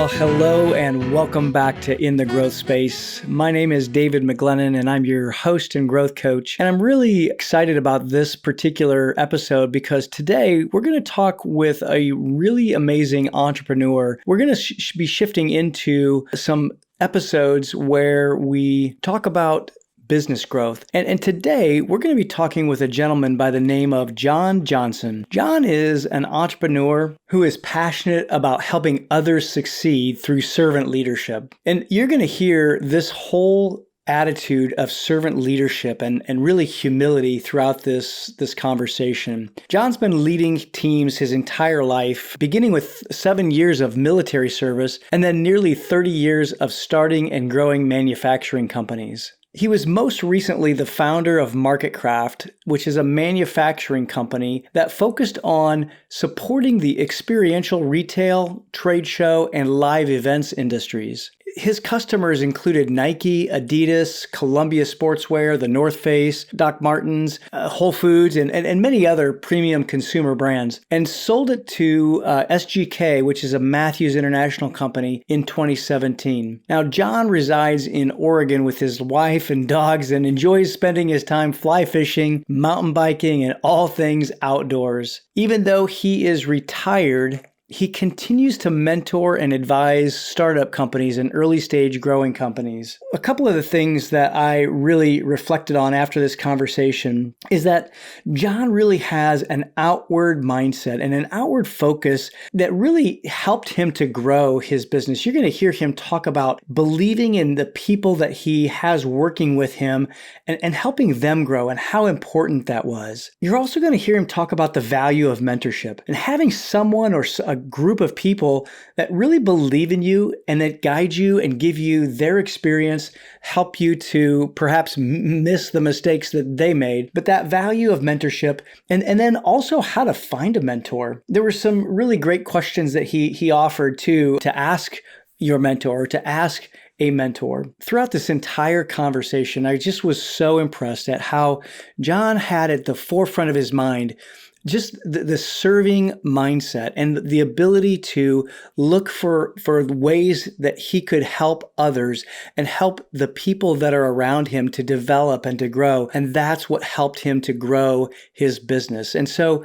Well, hello and welcome back to In the Growth Space. My name is David McGlennon and I'm your host and growth coach. And I'm really excited about this particular episode because today we're going to talk with a really amazing entrepreneur. We're going to be shifting into some episodes where we talk about business growth. And today we're going to be talking with a gentleman by the name of John Johnson. John is an entrepreneur who is passionate about helping others succeed through servant leadership. And you're going to hear this whole attitude of servant leadership and really humility throughout this conversation. John's been leading teams his entire life, beginning with 7 years of military service and then nearly 30 years of starting and growing manufacturing companies. He was most recently the founder of MarketCraft, which is a manufacturing company that focused on supporting the experiential retail, trade show, and live events industries. His customers included Nike, Adidas, Columbia Sportswear, the North Face, Doc Martens, Whole Foods, and many other premium consumer brands, and sold it to SGK, which is a Matthews International company, in 2017. Now, John resides in Oregon with his wife and dogs and enjoys spending his time fly fishing, mountain biking, and all things outdoors. Even though he is retired, he continues to mentor and advise startup companies and early stage growing companies. A couple of the things that I really reflected on after this conversation is that John really has an outward mindset and an outward focus that really helped him to grow his business. You're going to hear him talk about believing in the people that he has working with him and helping them grow and how important that was. You're also going to hear him talk about the value of mentorship and having someone or a group of people that really believe in you and that guide you and give you their experience, help you to perhaps miss the mistakes that they made, but that value of mentorship and then also how to find a mentor. There were some really great questions that he offered to ask your mentor, to ask a mentor. Throughout this entire conversation, I just was so impressed at how John had at the forefront of his mind just the serving mindset and the ability to look for ways that he could help others and help the people that are around him to develop and to grow. And that's what helped him to grow his business. And so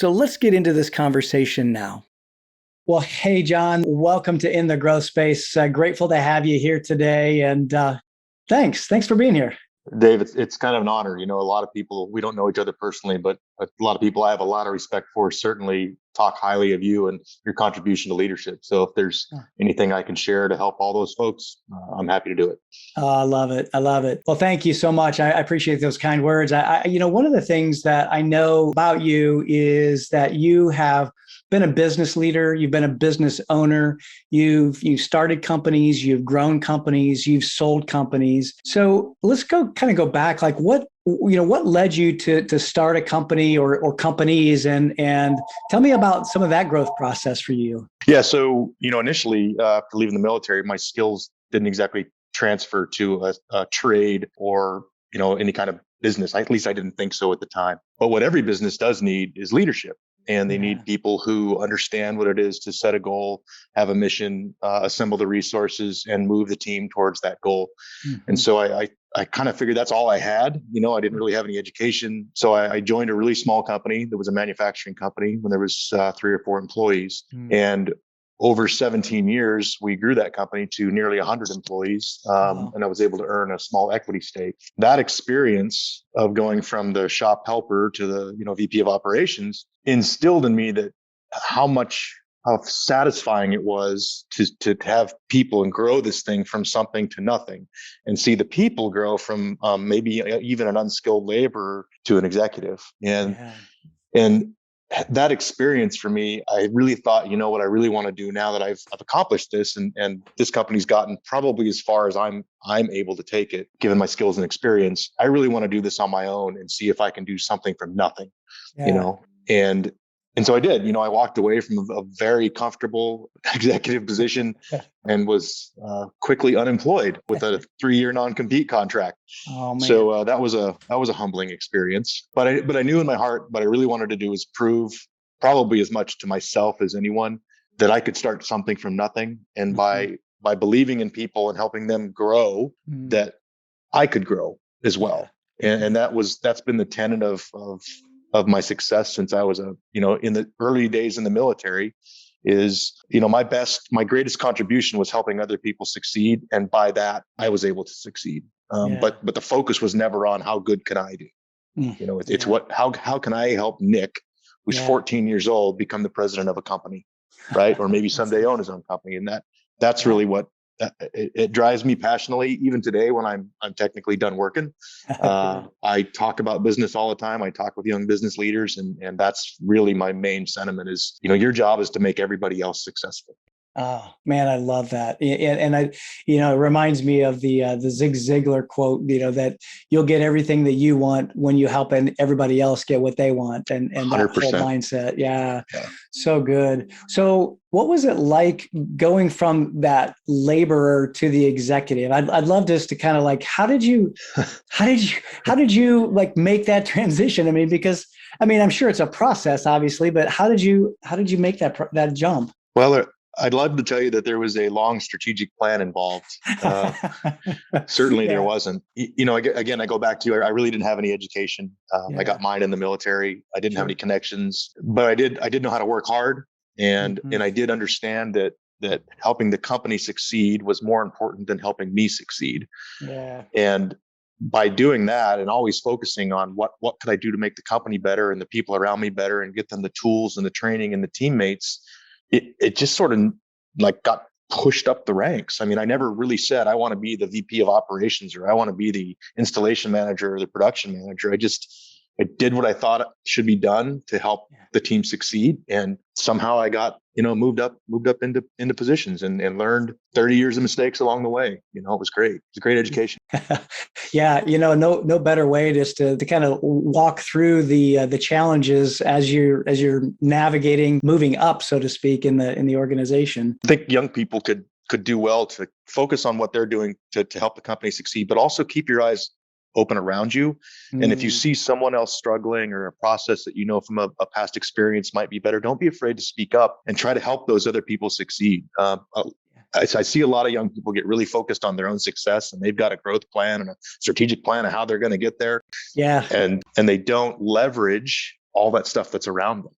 let's get into this conversation now. Well, hey, John, welcome to In the Growth Space. Grateful to have you here today. And thanks for being here. Dave, it's kind of an honor. You know, a lot of people, we don't know each other personally, but a lot of people I have a lot of respect for certainly talk highly of you and your contribution to leadership. So if there's anything I can share to help all those folks, I'm happy to do it. I love it. Well, thank you so much. I appreciate those kind words. One of the things that I know about you is that you have been a business leader. You've been a business owner. You've started companies. You've grown companies. You've sold companies. So let's go back. Like what led you to start a company or companies, and tell me about some of that growth process for you. Yeah. So, initially after leaving the military, my skills didn't exactly transfer to a trade or, any kind of business. At least I didn't think so at the time. But what every business does need is leadership. And they need people who understand what it is to set a goal, have a mission, assemble the resources, and move the team towards that goal. Mm-hmm. And so I kind of figured that's all I had. I didn't really have any education. So I joined a really small company that was a manufacturing company when there was 3 or 4 employees. Mm-hmm. And over 17 years, we grew that company to nearly 100 employees, and I was able to earn a small equity stake. That experience of going from the shop helper to the VP of operations instilled in me that how satisfying it was to have people and grow this thing from something to nothing, and see the people grow from maybe even an unskilled laborer to an executive. And that experience for me, I really thought, what I really want to do now that I've accomplished this and this company's gotten probably as far as I'm able to take it, given my skills and experience, I really want to do this on my own and see if I can do something from nothing, And so I did. I walked away from a very comfortable executive position and was quickly unemployed with a 3-year non-compete contract. Oh, man. So that was a humbling experience. But I knew in my heart what I really wanted to do was prove, probably as much to myself as anyone, that I could start something from nothing. And by believing in people and helping them grow, that I could grow as well. And that's been the tenet of my success since I was in the early days in the military is, my greatest contribution was helping other people succeed. And by that, I was able to succeed. But the focus was never on how good can I do? It's how can I help Nick, who's 14 years old, become the president of a company, right? Or maybe someday own his own company. And that's really what it drives me passionately. Even today, when I'm technically done working, I talk about business all the time. I talk with young business leaders, and that's really my main sentiment is, your job is to make everybody else successful. Oh man, I love that, and it reminds me of the Zig Ziglar quote, that you'll get everything that you want when you help everybody else get what they want, and that 100%. whole mindset, so good. So, what was it like going from that laborer to the executive? I'd love just to kind of like, how did you like make that transition? I mean, because I'm sure it's a process, obviously, but how did you make that jump? Well, I'd love to tell you that there was a long strategic plan involved. Certainly there wasn't. Again, I go back to, I really didn't have any education. I got mine in the military. I didn't have any connections, but I did know how to work hard. And I did understand that helping the company succeed was more important than helping me succeed. Yeah. And by doing that and always focusing on what could I do to make the company better and the people around me better and get them the tools and the training and the teammates, it just sort of like got pushed up the ranks. I never really said I want to be the VP of operations or I want to be the installation manager or the production manager. I did what I thought should be done to help the team succeed. And somehow I got, moved up into positions and learned 30 years of mistakes along the way. It was great. It was a great education. Yeah. No better way just to kind of walk through the challenges as you're navigating, moving up, so to speak, in the organization. I think young people could do well to focus on what they're doing to help the company succeed, but also keep your eyes open around you. And if you see someone else struggling or a process that from a past experience might be better, don't be afraid to speak up and try to help those other people succeed. I see a lot of young people get really focused on their own success and they've got a growth plan and a strategic plan of how they're going to get there. Yeah. And they don't leverage all that stuff that's around them.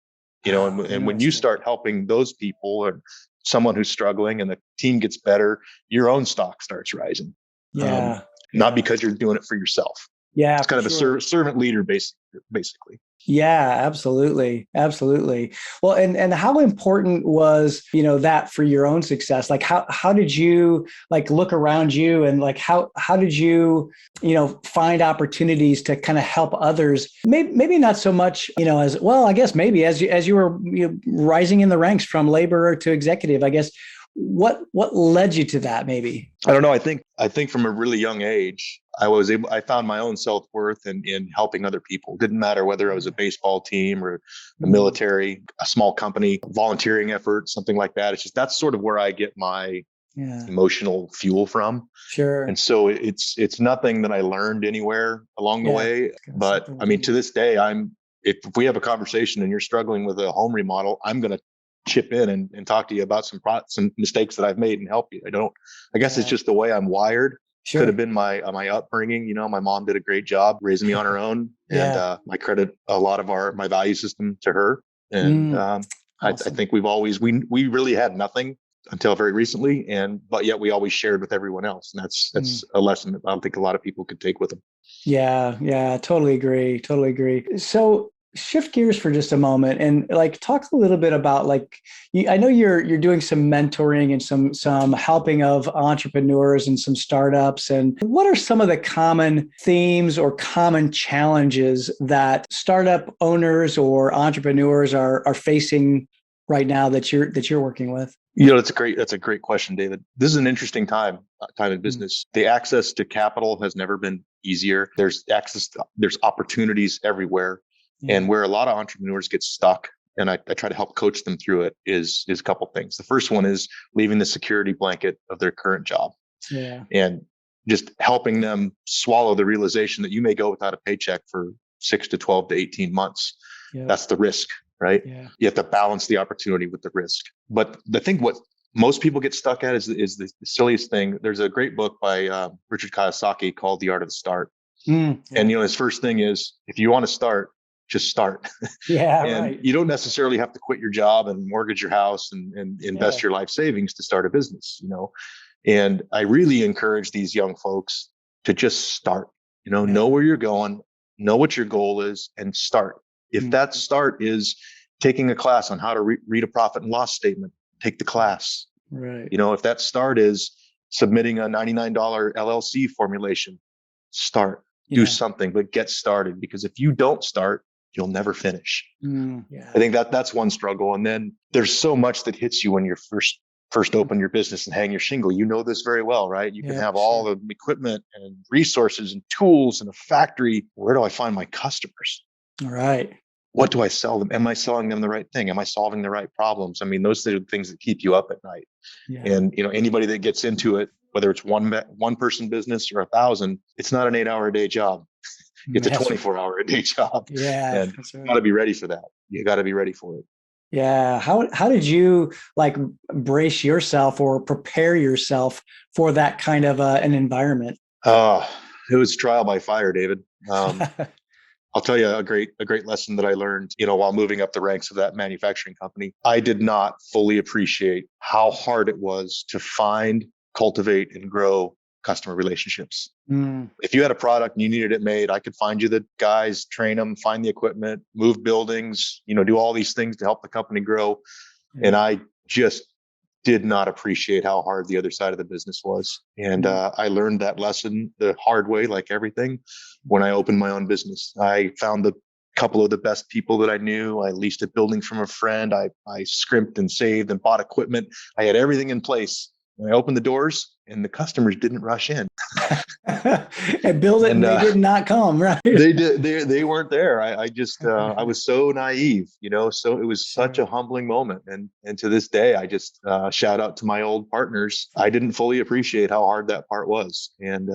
And when you start helping those people or someone who's struggling and the team gets better, your own stock starts rising. Yeah. Not because you're doing it for yourself. Yeah. It's kind of a servant leader basically. Yeah, absolutely. Absolutely. Well, and how important was, that for your own success? Like how did you like look around you and like how did you, find opportunities to kind of help others? Maybe not so much, as well, I guess maybe as you were rising in the ranks from laborer to executive, I guess. What led you to that? Maybe I don't know. I think from a really young age, I found my own self-worth in helping other people. Didn't matter whether I was a baseball team or the military, a small company, volunteering effort, something like that. It's just that's sort of where I get my emotional fuel from. Sure. And so it's nothing that I learned anywhere along the way. But to this day, if we have a conversation and you're struggling with a home remodel, I'm going to chip in and talk to you about some mistakes that I've made and help you. I guess it's just the way I'm wired. Sure. Could have been my upbringing. My mom did a great job raising me on her own, and I credit a lot of my value system to her. And awesome. I think we really had nothing until very recently, but yet we always shared with everyone else, and that's a lesson that I don't think a lot of people could take with them. Yeah, totally agree. So shift gears for just a moment and like talk a little bit about like I know you're doing some mentoring and some helping of entrepreneurs and some startups, and what are some of the common themes or common challenges that startup owners or entrepreneurs are facing right now that you're working with? That's a great question, David. This is an interesting time in business. The access to capital has never been easier. There's opportunities everywhere. And where a lot of entrepreneurs get stuck, and I try to help coach them through it, is a couple things. The first one is leaving the security blanket of their current job. Yeah. And just helping them swallow the realization that you may go without a paycheck for 6 to 12 to 18 months. Yep. That's the risk, right? Yeah. You have to balance the opportunity with the risk. But the thing, what most people get stuck at is the silliest thing. There's a great book by Richard Kiyosaki called The Art of the Start. Yeah. And, his first thing is, if you want to start, just start. Yeah, And right. you don't necessarily have to quit your job and mortgage your house and invest your life savings to start a business, And I really encourage these young folks to just start, know where you're going, know what your goal is, and start. If that start is taking a class on how to read a profit and loss statement, take the class. Right. If that start is submitting a $99 LLC formulation, start. Do something, but get started, because if you don't start, you'll never finish. I think that's one struggle. And then there's so much that hits you when you're first open your business and hang your shingle. You know this very well, right? You can have all the equipment and resources and tools and a factory. Where do I find my customers? All right. What do I sell them? Am I selling them the right thing? Am I solving the right problems? I mean, those are the things that keep you up at night. And, anybody that gets into it, whether it's one person business or 1,000, it's not an 8-hour-a-day job. It's a 24-hour-a-day job. Yeah. And you got to be ready for that. You got to be ready for it. Yeah. How did you brace yourself or prepare yourself for that kind of an environment? It was trial by fire, David. I'll tell you a great lesson that I learned, while moving up the ranks of that manufacturing company. I did not fully appreciate how hard it was to find, cultivate, and grow customer relationships. If you had a product and you needed it made, I could find you the guys, train them, find the equipment, move buildings, do all these things to help the company grow. And I just did not appreciate how hard the other side of the business was. And I learned that lesson the hard way, like everything, when I opened my own business. I found a couple of the best people that I knew. I leased a building from a friend. I scrimped and saved and bought equipment. I had everything in place. And I opened the doors and the customers didn't rush in. And build it and they did not come, right? They weren't there. I just, I was so naive, so it was such a humbling moment. And to this day, I just shout out to my old partners. I didn't fully appreciate how hard that part was and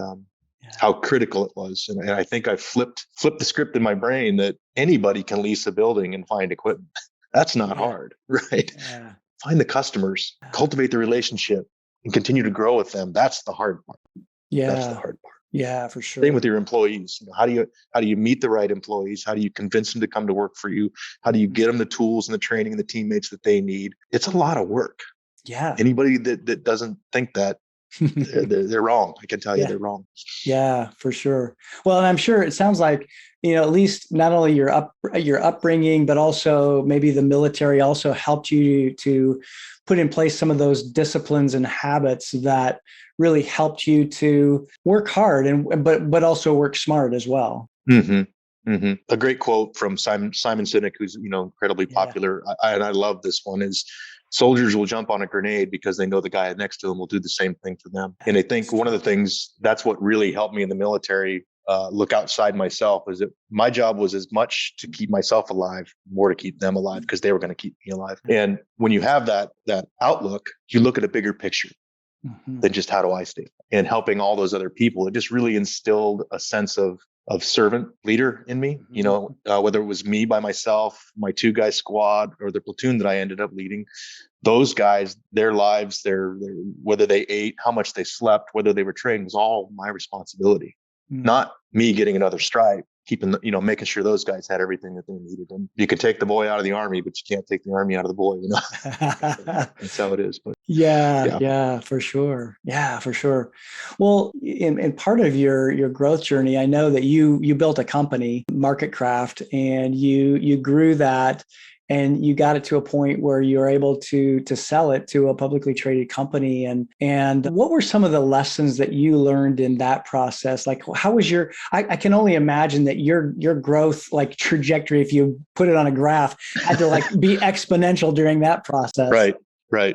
how critical it was. And I think I flipped the script in my brain that anybody can lease a building and find equipment. That's not hard, right? Yeah. Find the customers, cultivate the relationship, and continue to grow with them. That's the hard part. Yeah. That's the hard part. Yeah, for sure. Same with your employees. How do you meet the right employees? How do you convince them to come to work for you? How do you get them the tools and the training and the teammates that they need? It's a lot of work. Yeah. Anybody that doesn't think that, they're wrong. I can tell you they're wrong. Yeah, for sure. Well, and I'm sure it sounds like, at least not only your upbringing, but also maybe the military also helped you to put in place some of those disciplines and habits that really helped you to work hard but also work smart as well. A great quote from Simon Sinek, who's incredibly popular, and I love this one, is soldiers will jump on a grenade because they know the guy next to them will do the same thing for them. And I think one of the things that's what really helped me in the military look outside myself is that my job was as much to keep myself alive, more to keep them alive because they were going to keep me alive. And when you have that outlook, you look at a bigger picture than just how do I stay and helping all those other people. It just really instilled a sense of servant leader in me, whether it was me by myself, my 2-guy squad, or the platoon that I ended up leading. Those guys, their lives, their whether they ate, how much they slept, whether they were trained was all my responsibility, not me getting another stripe, keeping, making sure those guys had everything that they needed. And you can take the boy out of the army, but you can't take the army out of the boy, That's how it is. But yeah, for sure. Yeah, for sure. Well, in part of your growth journey, I know that you built a company, MarketCraft, and you grew that and you got it to a point where you were able to sell it to a publicly traded company. And what were some of the lessons that you learned in that process? Like, how was I can only imagine that your growth trajectory, if you put it on a graph, had to be exponential during that process. Right.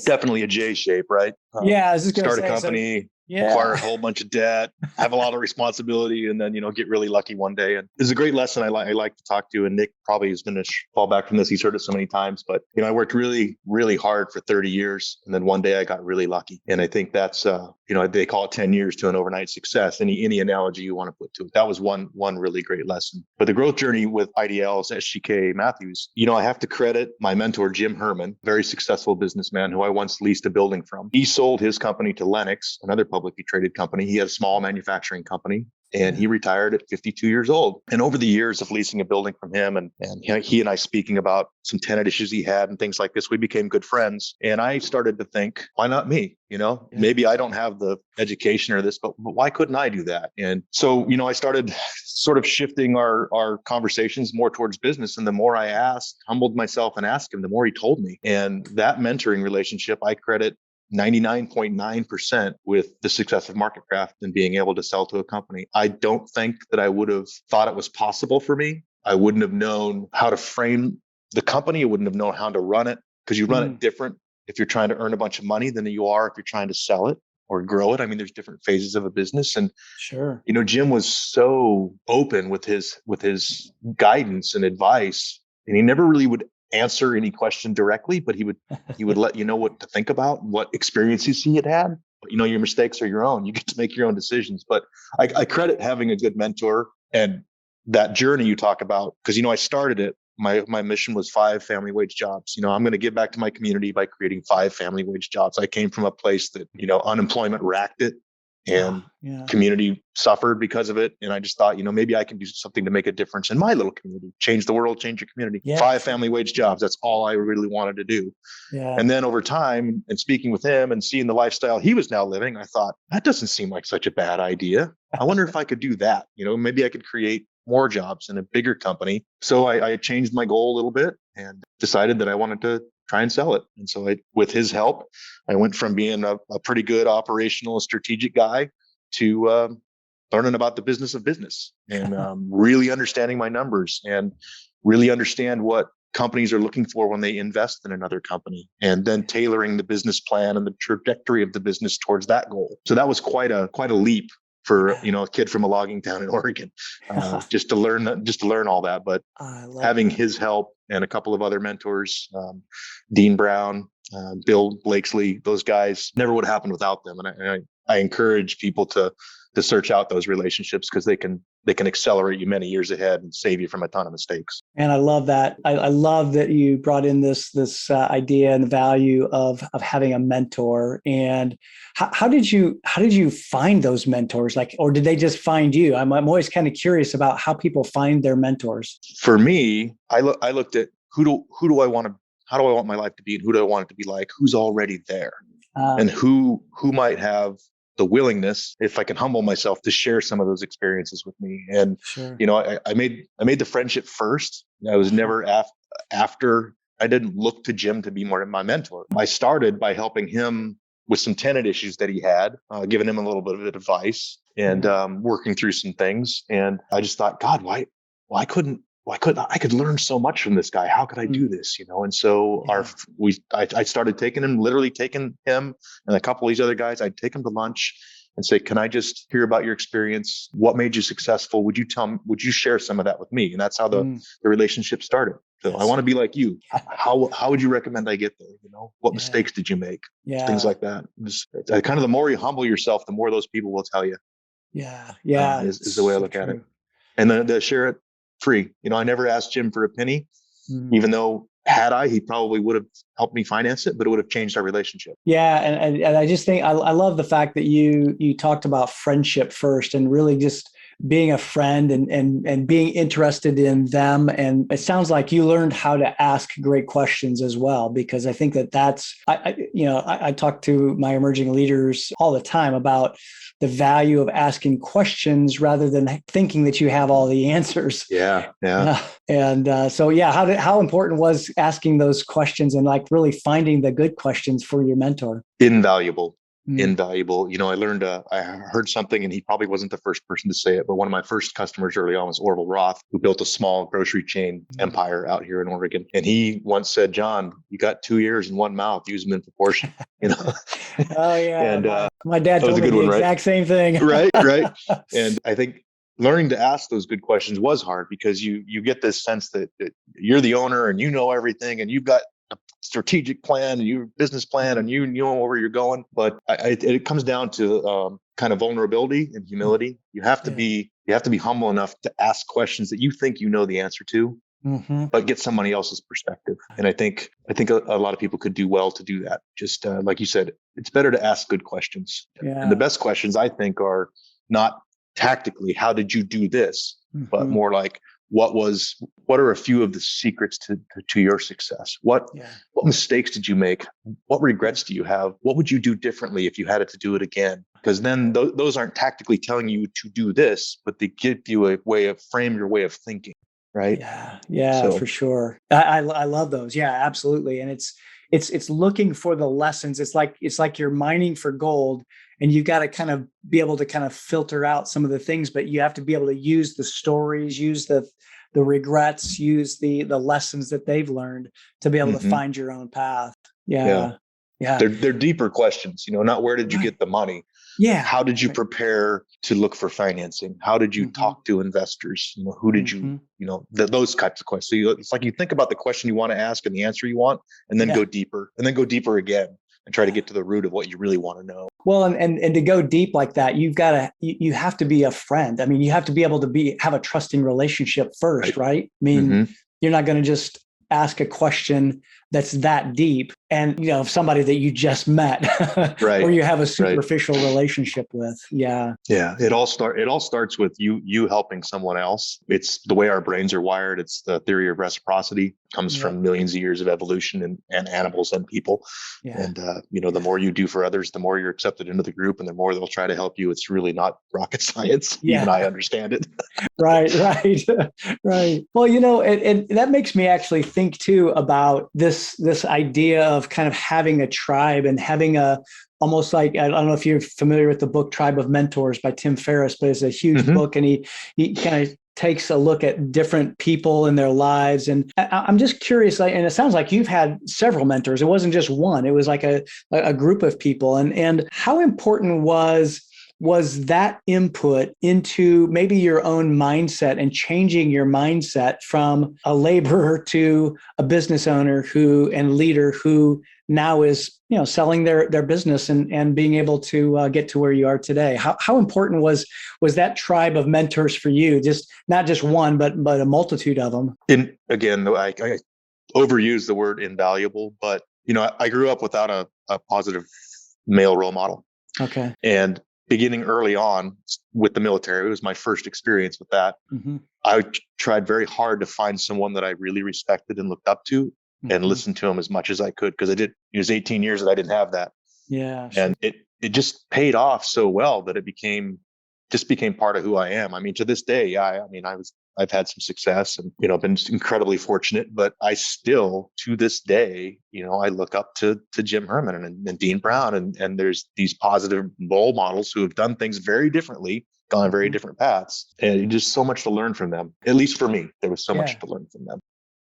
Definitely a J shape, right? I was just going to start a company, acquire a whole bunch of debt, have a lot of responsibility, and then, get really lucky one day. And it's a great lesson I like to talk to. And Nick probably is going to fall back from this. He's heard it so many times, but, I worked really, really hard for 30 years. And then one day I got really lucky. And I think that's, they call it 10 years to an overnight success. Any analogy you want to put to it. That was one really great lesson. But the growth journey with IDL's SGK Matthews, I have to credit my mentor, Jim Herman, very successful businessman who I once leased a building from. He sold his company to Lennox, another publicly traded company. He had a small manufacturing company. And he retired at 52 years old. And over the years of leasing a building from him and he and I speaking about some tenant issues he had and things like this, we became good friends. And I started to think, why not me? Maybe I don't have the education or this, but why couldn't I do that? And so, I started sort of shifting our conversations more towards business. And the more I humbled myself and asked him, the more he told me. And that mentoring relationship, I credit 99.9% with the success of MarketCraft and being able to sell to a company. I don't think that I would have thought it was possible for me. I wouldn't have known how to frame the company. I wouldn't have known how to run it because you run it different if you're trying to earn a bunch of money than you are if you're trying to sell it or grow it. I mean, there's different phases of a business. And sure, Jim was so open with his guidance and advice, and he never really would answer any question directly, but he would let you know what to think about, what experiences he had. Your mistakes are your own. You get to make your own decisions. But I credit having a good mentor and that journey you talk about, because I started it. My mission was 5 family wage jobs. I'm going to give back to my community by creating 5 family wage jobs. I came from a place that unemployment racked it. And community suffered because of it. And I just thought, maybe I can do something to make a difference in my little community, change the world, change your community. 5 family wage jobs. That's all I really wanted to do. Yeah. And then over time and speaking with him and seeing the lifestyle he was now living, I thought, that doesn't seem like such a bad idea. I wonder if I could do that. Maybe I could create more jobs in a bigger company. So I changed my goal a little bit and decided that I wanted to try and sell it. And so with his help, I went from being a pretty good operational strategic guy to learning about the business of business and really understanding my numbers and really understand what companies are looking for when they invest in another company, and then tailoring the business plan and the trajectory of the business towards that goal. So that was quite a leap for a kid from a logging town in Oregon, just to learn all that. But having his help and a couple of other mentors, Dean Brown, Bill Blakesley, those guys, never would have happened without them. And I encourage people to search out those relationships because they can accelerate you many years ahead and save you from a ton of mistakes. And I love that. I love that you brought in this idea and the value of having a mentor. And how did you find those mentors? Or did they just find you? I'm always kind of curious about how people find their mentors. For me, I looked at how do I want my life to be, and who do I want it to be like? Who's already there, and who might have the willingness, if I can humble myself, to share some of those experiences with me. And sure. I made the friendship first. I was never after. I didn't look to Jim to be more my mentor. I started by helping him with some tenant issues that he had, giving him a little bit of advice and working through some things. And I just thought, God, why couldn't I could learn so much from this guy? How could I do this? And so I started taking him and a couple of these other guys. I'd take them to lunch and say, can I just hear about your experience? What made you successful? Would you share some of that with me? And that's how the relationship started. So I want to be like you. How would you recommend I get there? What mistakes did you make? Things like that. Just, kind of the more you humble yourself, the more those people will tell you. Yeah. Is the way I look at it. And then to share it free. I never asked Jim for a penny, even though had he probably would have helped me finance it, but it would have changed our relationship. Yeah. And I just think I love the fact that you talked about friendship first and really just being a friend and being interested in them. And it sounds like you learned how to ask great questions as well, because I think I talk to my emerging leaders all the time about the value of asking questions rather than thinking that you have all the answers. Yeah. How important was asking those questions and really finding the good questions for your mentor? Invaluable. invaluable. I learned, I heard something, and he probably wasn't the first person to say it, but one of my first customers early on was Orville Roth, who built a small grocery chain empire out here in Oregon. And he once said, John, you got 2 ears and one mouth, use them in proportion, Oh yeah. and my dad that was told a me good the one, right? exact same thing. Right. And I think learning to ask those good questions was hard, because you get this sense that you're the owner and you know everything, and you've got a strategic plan and your business plan, and you know where you're going. But it comes down to kind of vulnerability and humility. You have to be humble enough to ask questions that you think you know the answer to, but get somebody else's perspective. And I think a lot of people could do well to do that. Just like you said, it's better to ask good questions. And the best questions, I think, are not tactically, how did you do this, but more like, what are a few of the secrets to your success? What mistakes did you make? What regrets do you have? What would you do differently if you had it to do it again? Because then those aren't tactically telling you to do this, but they give you a way of frame your way of thinking. Right. Yeah, for sure. I love those. Yeah, absolutely. And it's looking for the lessons. It's like you're mining for gold, and you got to kind of be able to kind of filter out some of the things, but you have to be able to use the stories, use the regrets, use the lessons that they've learned to be able to find your own path. Yeah. They're deeper questions, not where did you get the money? Yeah. How did you prepare to look for financing? How did you talk to investors? Who did you, those types of questions. So it's like you think about the question you want to ask and the answer you want, and then go deeper, and then go deeper again, and try to get to the root of what you really want to know. Well, and to go deep like that, you have to be a friend. I mean, you have to be able to have a trusting relationship first, right? I mean, you're not going to just ask a question that's that deep and somebody that you just met or you have a superficial relationship with. It all starts with you helping someone else. It's the way our brains are wired. It's the theory of reciprocity. Comes from millions of years of evolution and animals and people. And the more you do for others, the more you're accepted into the group, and the more they'll try to help you. It's really not rocket science. Even I understand it. Right. Well, and that makes me actually think too about this idea of kind of having a tribe and having almost like, I don't know if you're familiar with the book Tribe of Mentors by Tim Ferriss, but it's a huge book, and he kind of takes a look at different people in their lives. And I'm just curious, and it sounds like you've had several mentors. It wasn't just one, it was like a group of people. And how important was that input into maybe your own mindset and changing your mindset from a laborer to a business owner and leader who now is, selling their business and being able to get to where you are today? How important was that tribe of mentors for you? Just not just one, but a multitude of them. And again, I overuse the word invaluable, but I grew up without a positive male role model. Okay. And beginning early on with the military, it was my first experience with that. I tried very hard to find someone that I really respected and looked up to, and listen to him as much as I could, because it was 18 years that I didn't have that. Yeah. And it just paid off so well that it became part of who I am. I mean, to this day, I've had some success and, been incredibly fortunate, but I still, to this day, I look up to Jim Herman and Dean Brown, and there's these positive role models who have done things very differently, gone very different paths, and just so much to learn from them. At least for me, there was so much to learn from them.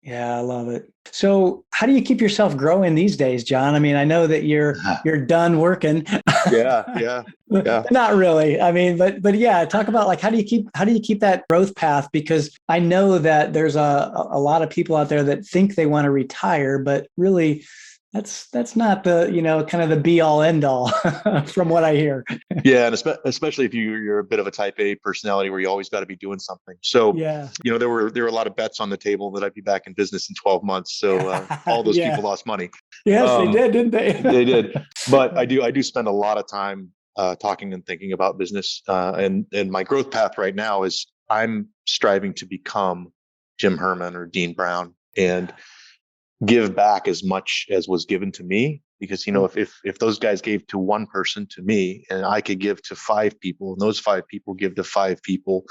Yeah, I love it. So how do you keep yourself growing these days, John? I mean, I know that you're done working. Yeah. Not really. I mean, but yeah, talk about like, how do you keep that growth path? Because I know that there's a lot of people out there that think they want to retire, but really that's not the, kind of the be all end all from what I hear. Yeah. And especially if you're a bit of a type A personality where you always got to be doing something. So, there were a lot of bets on the table that I'd be back in business in 12 months. So all those people lost money. Yes, they did, didn't they? They did. But I do spend a lot of time talking and thinking about business. And my growth path right now is I'm striving to become Jim Herman or Dean Brown, and give back as much as was given to me, because if those guys gave to one person, to me, and I could give to 5 people, and those 5 people give to 5 people,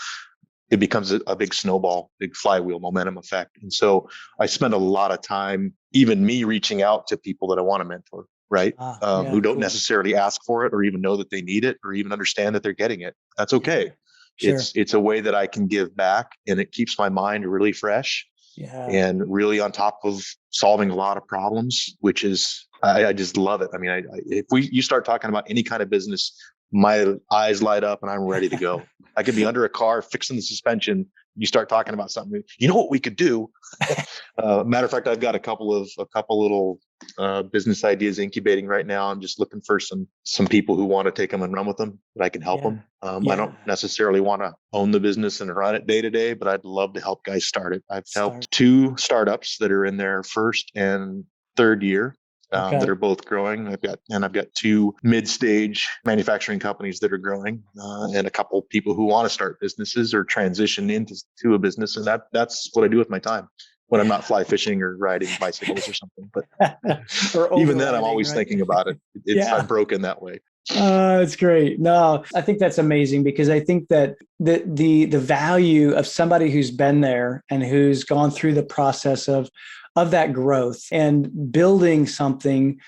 it becomes a big snowball, big flywheel momentum effect. And so I spend a lot of time, even me, reaching out to people that I want to mentor, right? Yeah, Who don't cool. necessarily ask for it or even know that they need it or even understand that they're getting it. That's Yeah, okay. sure. It's a way that I can give back, and it keeps my mind really fresh Yeah, and really on top of solving a lot of problems, which is, I just love it. I mean, if you start talking about any kind of business, my eyes light up and I'm ready to go. I could be under a car fixing the suspension. You start talking about something, you know what we could do? Matter of fact, I've got a couple little business ideas incubating right now. I'm just looking for some people who want to take them and run with them, that I can help yeah, them. I yeah. don't necessarily want to own the business and run it day to day, but I'd love to help guys start it. I've Start. helped 2 startups that are in their first and third year. That Okay. are both growing. I've got 2 mid-stage manufacturing companies that are growing, and a couple people who want to start businesses or transition into a business. And that's what I do with my time when I'm not fly fishing or riding bicycles or something. But Or even then, I'm overlanding, always right? thinking about it. I'm Yeah. broken that way. It's great. No, I think that's amazing because I think that the value of somebody who's been there and who's gone through the process of that growth and building something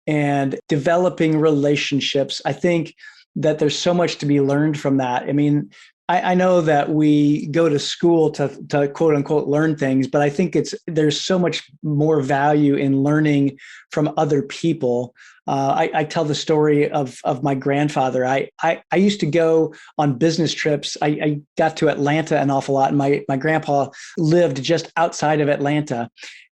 and developing relationships. I think that there's so much to be learned from that. I mean, I know that we go to school to quote unquote learn things, but I think there's so much more value in learning from other people. I tell the story of my grandfather. I used to go on business trips. I got to Atlanta an awful lot, and my grandpa lived just outside of Atlanta.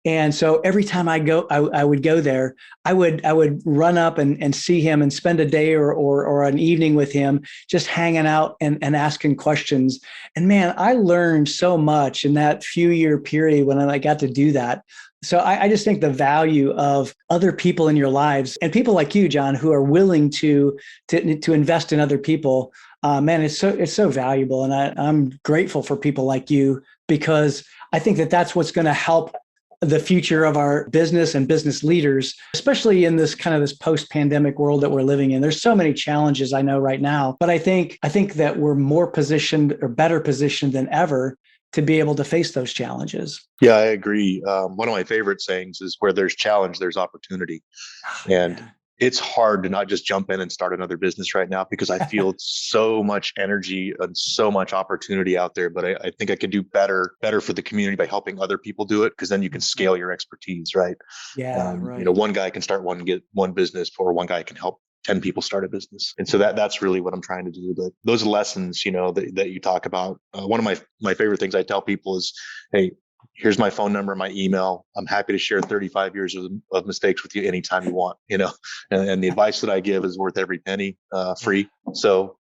And so every time I would go there. I would run up and see him and spend a day or an evening with him, just hanging out and asking questions. And man, I learned so much in that few year period when I got to do that. So I just think the value of other people in your lives and people like you, John, who are willing to invest in other people, man, it's so valuable. And I'm grateful for people like you because I think that that's what's going to help the future of our business and business leaders, especially in this kind of this post-pandemic world that we're living in. There's so many challenges I know right now, but I think that we're more positioned or better positioned than ever to be able to face those challenges. Yeah, I agree. One of my favorite sayings is where there's challenge, there's opportunity. And Yeah. it's hard to not just jump in and start another business right now because I feel so much energy and so much opportunity out there. But I think I could do better for the community by helping other people do it, because then you can scale your expertise, right? Yeah, right. One guy can get one business, or one guy can help 10 people start a business. And so that's really what I'm trying to do. But those lessons, that you talk about, one of my favorite things I tell people is, hey, here's my phone number, my email. I'm happy to share 35 years of mistakes with you anytime you want, and the advice that I give is worth every penny, free. So,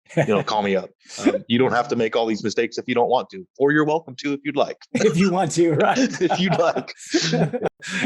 call me up. You don't have to make all these mistakes if you don't want to, or you're welcome to if you'd like. If you want to, right? If you'd like.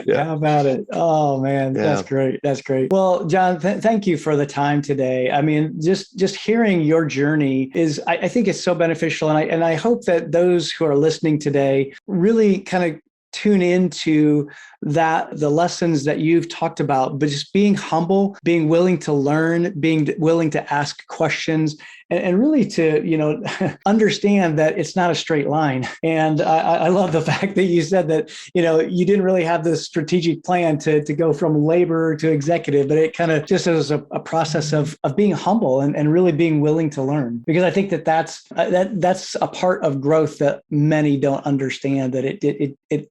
Yeah. How about it? Oh man, that's Yeah. great. That's great. Well, John, thank you for the time today. I mean, just hearing your journey is, I think, it's so beneficial, and I hope that those who are listening today really kind of tune into the lessons that you've talked about, but just being humble, being willing to learn, being willing to ask questions, and really to understand that it's not a straight line. And I love the fact that you said that you didn't really have this strategic plan to go from laborer to executive, but it kind of just as a process of being humble and really being willing to learn. Because I think that's a part of growth that many don't understand, that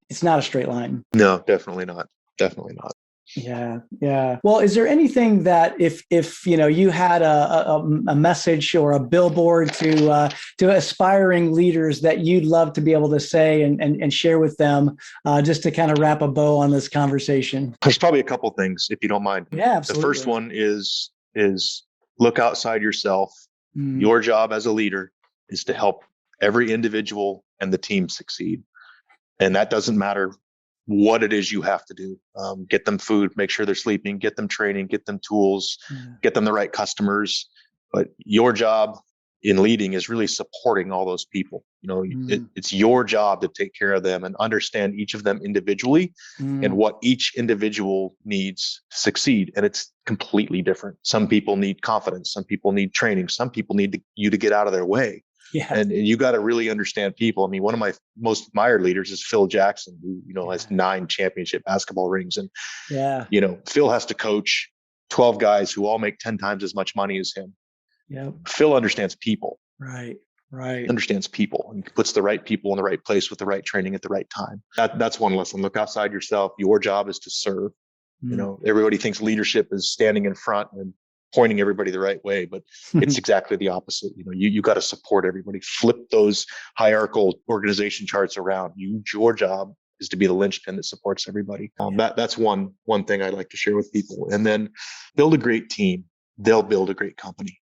it's not a straight line. No, definitely not. Definitely not. Yeah, yeah. Well, is there anything that if you had a message or a billboard to aspiring leaders that you'd love to be able to say and share with them, just to kind of wrap a bow on this conversation? There's probably a couple things, if you don't mind. Yeah, The first absolutely. one is look outside yourself. Mm, Your job as a leader is to help every individual and the team succeed. And that doesn't matter what it is you have to do. Get them food, make sure they're sleeping, get them training, get them tools, yeah. get them the right customers. But your job in leading is really supporting all those people. Mm, It's your job to take care of them and understand each of them individually and mm, what each individual needs to succeed. And it's completely different. Some people need confidence. Some people need training. Some people need you to get out of their way. yeah. And you got to really understand people. I mean, one of my most admired leaders is Phil Jackson, who, Yeah. has 9 championship basketball rings. And, Yeah. Phil has to coach 12 guys who all make 10 times as much money as him. Yep. Phil understands people. Right. Understands people and puts the right people in the right place with the right training at the right time. That's one lesson. Look outside yourself. Your job is to serve. Everybody thinks leadership is standing in front and pointing everybody the right way, but it's exactly the opposite. You got to support everybody. Flip those hierarchical organization charts around. Your job is to be the linchpin that supports everybody. That's one thing I'd like to share with people. And then build a great team. They'll build a great company.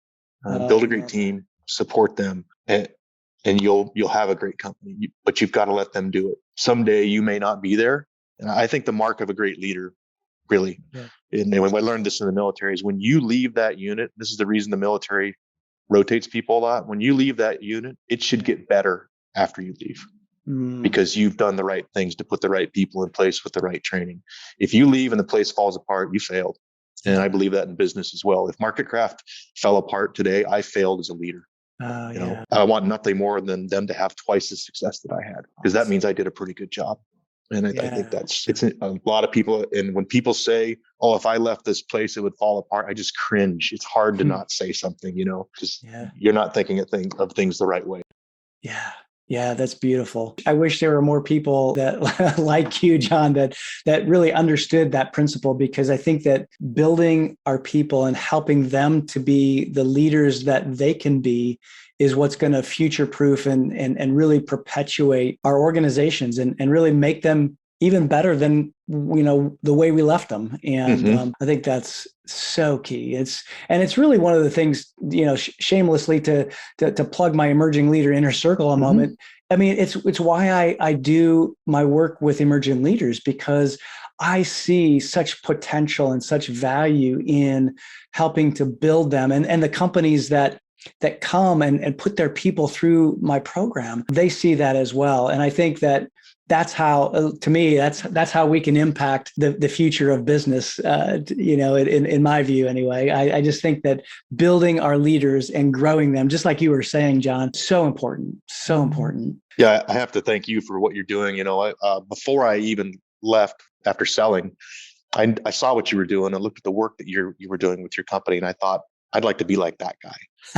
Build a great team. Support them. And you'll have a great company, but you've got to let them do it. Someday you may not be there. And I think the mark of a great leader, really, and when I learned this in the military, is when you leave that unit. This is the reason the military rotates people a lot. When you leave that unit, it should get better after you leave, because you've done the right things to put the right people in place with the right training. If you leave and the place falls apart, you failed. And I believe that in business as well. If MarketCraft fell apart today, I failed as a leader. I want nothing more than them to have twice the success that I had, because that means I did a pretty good job. And I think it's a lot of people. And when people say, "Oh, if I left this place, it would fall apart," I just cringe. It's hard to not say something, because you're not thinking of things the right way. Yeah, that's beautiful. I wish there were more people that like you, John, that really understood that principle, because I think that building our people and helping them to be the leaders that they can be is what's going to future-proof and really perpetuate our organizations and really make them even better than the way we left them. And I think that's so key. It's really one of the things, shamelessly to plug my emerging leader inner circle a moment. I mean, it's why I do my work with emerging leaders, because I see such potential and such value in helping to build them, and the companies that come and put their people through my program, they see that as well. And I think that's how, to me, that's how we can impact the future of business, in my view anyway. I just think that building our leaders and growing them, just like you were saying, John, so important. Yeah, I have to thank you for what you're doing. Before I even left after selling, I saw what you were doing and looked at the work that you were doing with your company. And I thought, I'd like to be like that guy,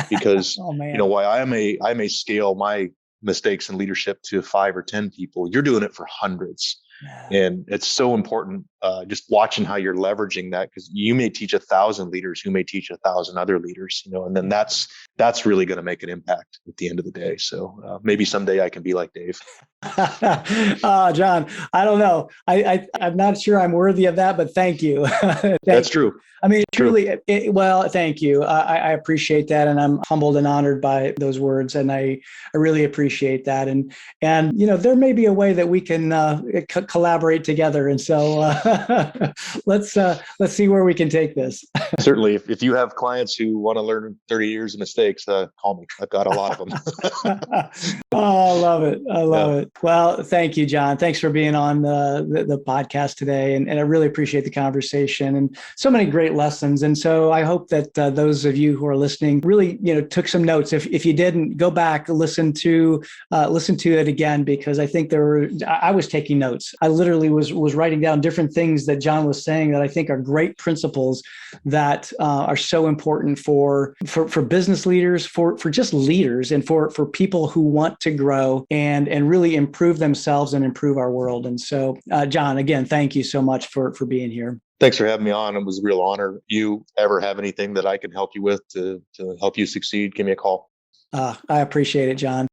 because why I may scale my mistakes in leadership to 5 or 10 people. You're doing it for hundreds. And it's so important, just watching how you're leveraging that, because you may teach 1,000 leaders who may teach 1,000 other leaders, and then that's really going to make an impact at the end of the day. So maybe someday I can be like Dave. John, I don't know. I'm not sure I'm worthy of that, but thank you. That's true. I mean, truly, well, thank you. I appreciate that. And I'm humbled and honored by those words. And I really appreciate that. And there may be a way that we can collaborate together. And so let's see where we can take this. Certainly. If you have clients who want to learn 30 years of mistakes, call me. I've got a lot of them. Oh, I love it. I love it. Well, thank you, John. Thanks for being on the podcast today. And I really appreciate the conversation and so many great lessons. And so I hope that those of you who are listening really, took some notes. If you didn't, go back, listen to it again, because I think I was taking notes. I literally was writing down different things that John was saying that I think are great principles that are so important for business leaders, for just leaders, and for people who want to grow and really improve themselves and improve our world. And so, John, again, thank you so much for being here. Thanks for having me on. It was a real honor. You ever have anything that I can help you with to help you succeed, give me a call. I appreciate it, John.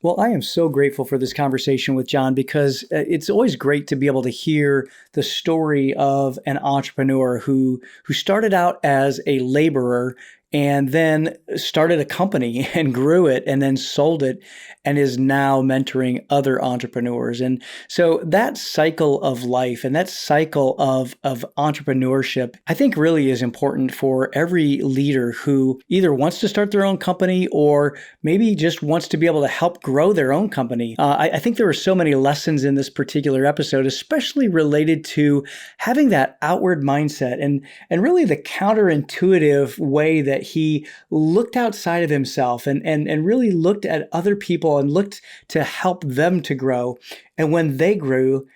Well, I am so grateful for this conversation with John, because it's always great to be able to hear the story of an entrepreneur who started out as a laborer and then started a company and grew it and then sold it and is now mentoring other entrepreneurs. And so that cycle of life and that cycle of entrepreneurship, I think really is important for every leader who either wants to start their own company or maybe just wants to be able to help grow their own company. I think there were so many lessons in this particular episode, especially related to having that outward mindset and really the counterintuitive way that he looked outside of himself and really looked at other people and looked to help them to grow. And when they grew,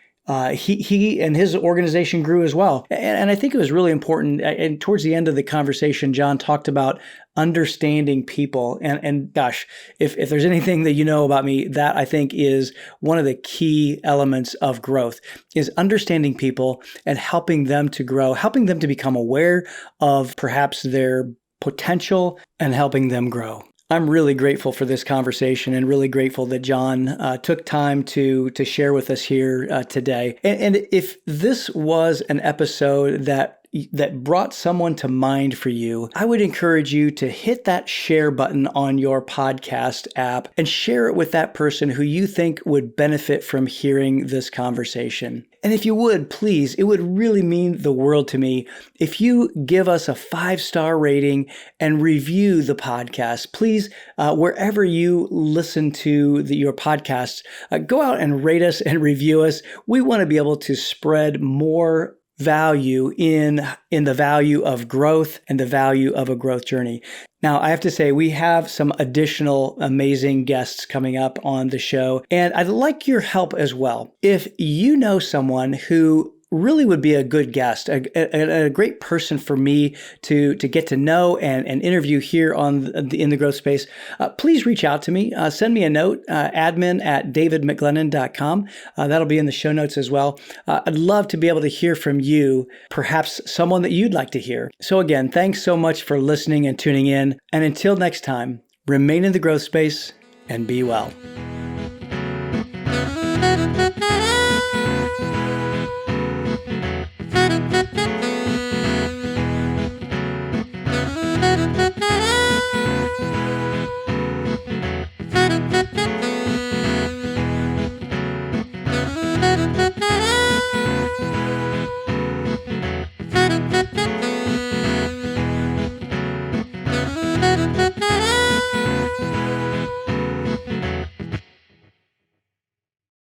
he and his organization grew as well. And I think it was really important. And towards the end of the conversation, John talked about understanding people. And gosh, if there's anything that you know about me, that I think is one of the key elements of growth is understanding people and helping them to grow, helping them to become aware of perhaps their potential and helping them grow. I'm really grateful for this conversation and really grateful that John took time to share with us here today. And if this was an episode that brought someone to mind for you, I would encourage you to hit that share button on your podcast app and share it with that person who you think would benefit from hearing this conversation. And if you would, please, it would really mean the world to me if you give us a 5-star rating and review the podcast. Please, wherever you listen to your podcasts, go out and rate us and review us. We want to be able to spread more value in the value of growth and the value of a growth journey. Now, I have to say, we have some additional amazing guests coming up on the show, and I'd like your help as well. If you know someone who really would be a good guest, a great person for me to get to know and interview here in the growth space, please reach out to me. Send me a note, admin@davidmcglennon.com. That'll be in the show notes as well. I'd love to be able to hear from you, perhaps someone that you'd like to hear. So again, thanks so much for listening and tuning in. And until next time, remain in the growth space and be well.